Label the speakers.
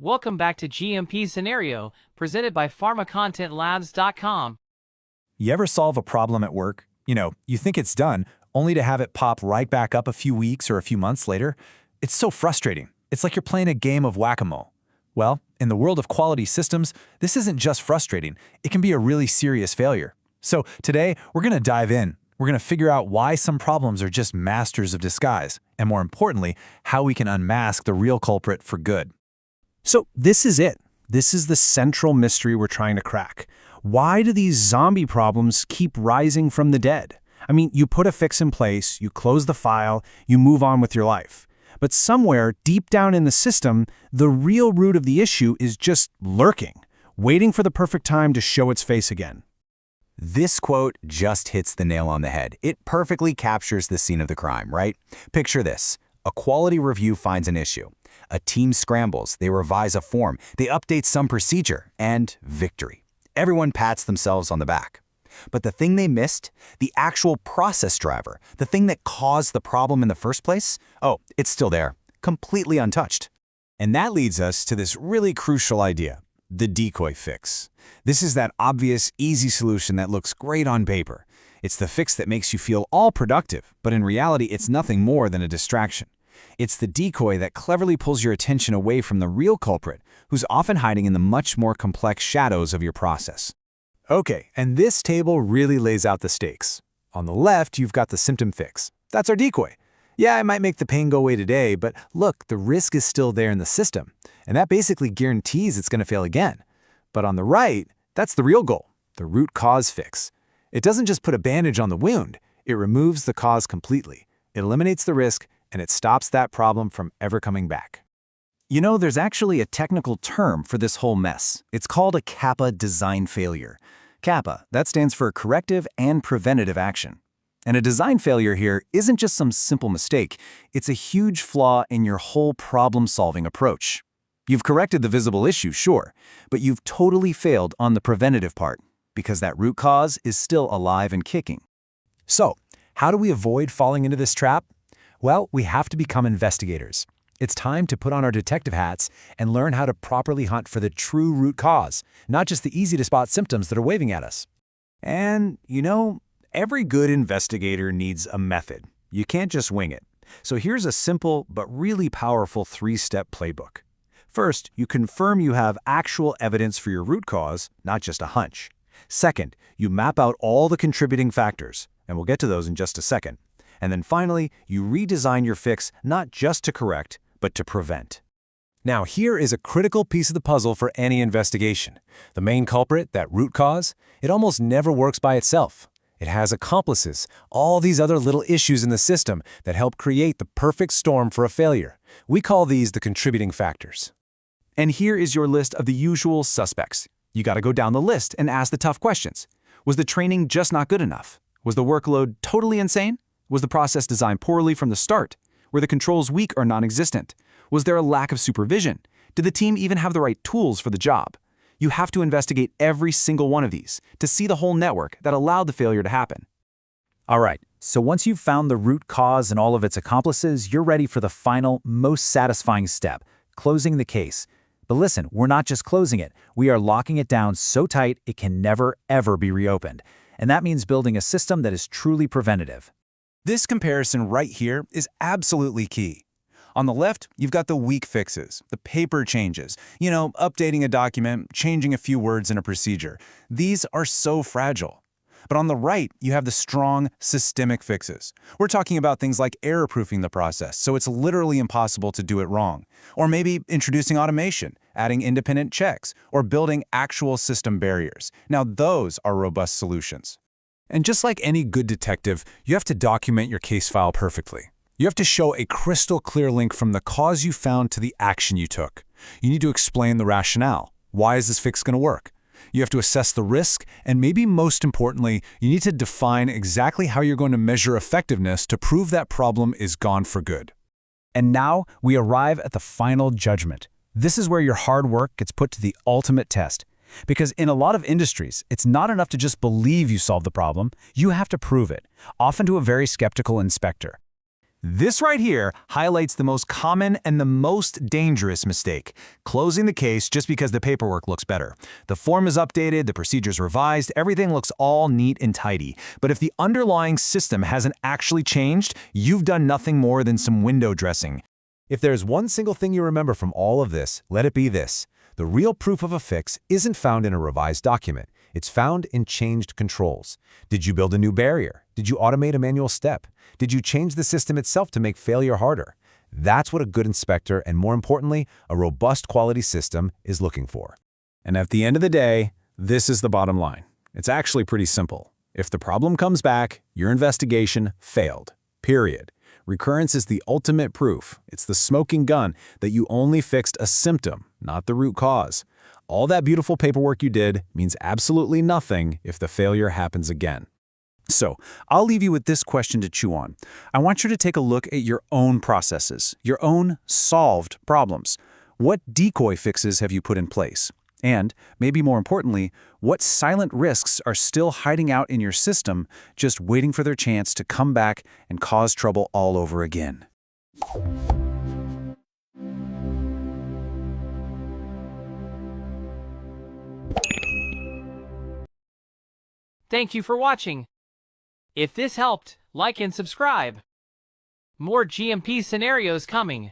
Speaker 1: Welcome back to GMP Scenario, presented by PharmaContentLabs.com.
Speaker 2: You ever solve a problem at work? You think it's done, only to have it pop right back up a few weeks or a few months later? It's so frustrating. It's like you're playing a game of whack-a-mole. Well, in the world of quality systems, this isn't just frustrating. It can be a really serious failure. So today, we're going to dive in. We're going to figure out why some problems are just masters of disguise, and more importantly, how we can unmask the real culprit for good.
Speaker 3: So this is it. This is the central mystery we're trying to crack. Why do these zombie problems keep rising from the dead? I mean, you put a fix in place, you close the file, you move on with your life. But somewhere deep down in the system, the real root of the issue is just lurking, waiting for the perfect time to show its face again.
Speaker 2: This quote just hits the nail on the head. It perfectly captures the scene of the crime, right? Picture this. A quality review finds an issue. A team scrambles, they revise a form, they update some procedure, and victory. Everyone pats themselves on the back. But the thing they missed, the actual process driver, the thing that caused the problem in the first place, it's still there, completely untouched. And that leads us to this really crucial idea, the decoy fix. This is that obvious, easy solution that looks great on paper. It's the fix that makes you feel all productive, but in reality, it's nothing more than a distraction. It's the decoy that cleverly pulls your attention away from the real culprit, who's often hiding in the much more complex shadows of your process. Okay, and this table really lays out the stakes. On the left, you've got the symptom fix. That's our decoy. Yeah, it might make the pain go away today, but look, the risk is still there in the system, and that basically guarantees it's going to fail again. But on the right, that's the real goal, the root cause fix. It doesn't just put a bandage on the wound, it removes the cause completely. It eliminates the risk, and it stops that problem from ever coming back.
Speaker 3: There's actually a technical term for this whole mess. It's called a CAPA design failure. CAPA, that stands for corrective and preventative action. And a design failure here isn't just some simple mistake. It's a huge flaw in your whole problem-solving approach. You've corrected the visible issue, sure, but you've totally failed on the preventative part, because that root cause is still alive and kicking.
Speaker 2: So, how do we avoid falling into this trap? Well, we have to become investigators. It's time to put on our detective hats and learn how to properly hunt for the true root cause, not just the easy-to-spot symptoms that are waving at us.
Speaker 3: And, every good investigator needs a method. You can't just wing it. So here's a simple but really powerful 3-step playbook. First, you confirm you have actual evidence for your root cause, not just a hunch. Second, you map out all the contributing factors, and we'll get to those in just a second. And then finally, you redesign your fix not just to correct, but to prevent.
Speaker 2: Now, here is a critical piece of the puzzle for any investigation. The main culprit, that root cause, it almost never works by itself. It has accomplices, all these other little issues in the system that help create the perfect storm for a failure. We call these the contributing factors.
Speaker 3: And here is your list of the usual suspects. You got to go down the list and ask the tough questions. Was the training just not good enough? Was the workload totally insane? Was the process designed poorly from the start? Were the controls weak or non-existent? Was there a lack of supervision? Did the team even have the right tools for the job? You have to investigate every single one of these to see the whole network that allowed the failure to happen.
Speaker 2: All right, so once you've found the root cause and all of its accomplices, you're ready for the final, most satisfying step, closing the case. But listen, we're not just closing it. We are locking it down so tight it can never, ever be reopened. And that means building a system that is truly preventative.
Speaker 3: This comparison right here is absolutely key. On the left, you've got the weak fixes, the paper changes, updating a document, changing a few words in a procedure. These are so fragile. But on the right, you have the strong, systemic fixes. We're talking about things like error-proofing the process, so it's literally impossible to do it wrong. Or maybe introducing automation, adding independent checks, or building actual system barriers. Now, those are robust solutions.
Speaker 2: And just like any good detective, you have to document your case file perfectly. You have to show a crystal clear link from the cause you found to the action you took. You need to explain the rationale. Why is this fix going to work? You have to assess the risk, and maybe most importantly, you need to define exactly how you're going to measure effectiveness to prove that problem is gone for good. And now we arrive at the final judgment. This is where your hard work gets put to the ultimate test. Because in a lot of industries, it's not enough to just believe you solved the problem. You have to prove it, often to a very skeptical inspector. This right here highlights the most common and the most dangerous mistake, closing the case just because the paperwork looks better. The form is updated, the procedure's revised, everything looks all neat and tidy. But if the underlying system hasn't actually changed, you've done nothing more than some window dressing.
Speaker 4: If there's one single thing you remember from all of this, let it be this. The real proof of a fix isn't found in a revised document. It's found in changed controls. Did you build a new barrier? Did you automate a manual step? Did you change the system itself to make failure harder? That's what a good inspector and, more importantly, a robust quality system is looking for.
Speaker 3: And at the end of the day, this is the bottom line. It's actually pretty simple. If the problem comes back, your investigation failed. Period. Recurrence is the ultimate proof. It's the smoking gun that you only fixed a symptom, not the root cause. All that beautiful paperwork you did means absolutely nothing if the failure happens again. So, I'll leave you with this question to chew on. I want you to take a look at your own processes, your own solved problems. What decoy fixes have you put in place? And, maybe more importantly, what silent risks are still hiding out in your system, just waiting for their chance to come back and cause trouble all over again?
Speaker 1: Thank you for watching. If this helped, like and subscribe. More GMP scenarios coming.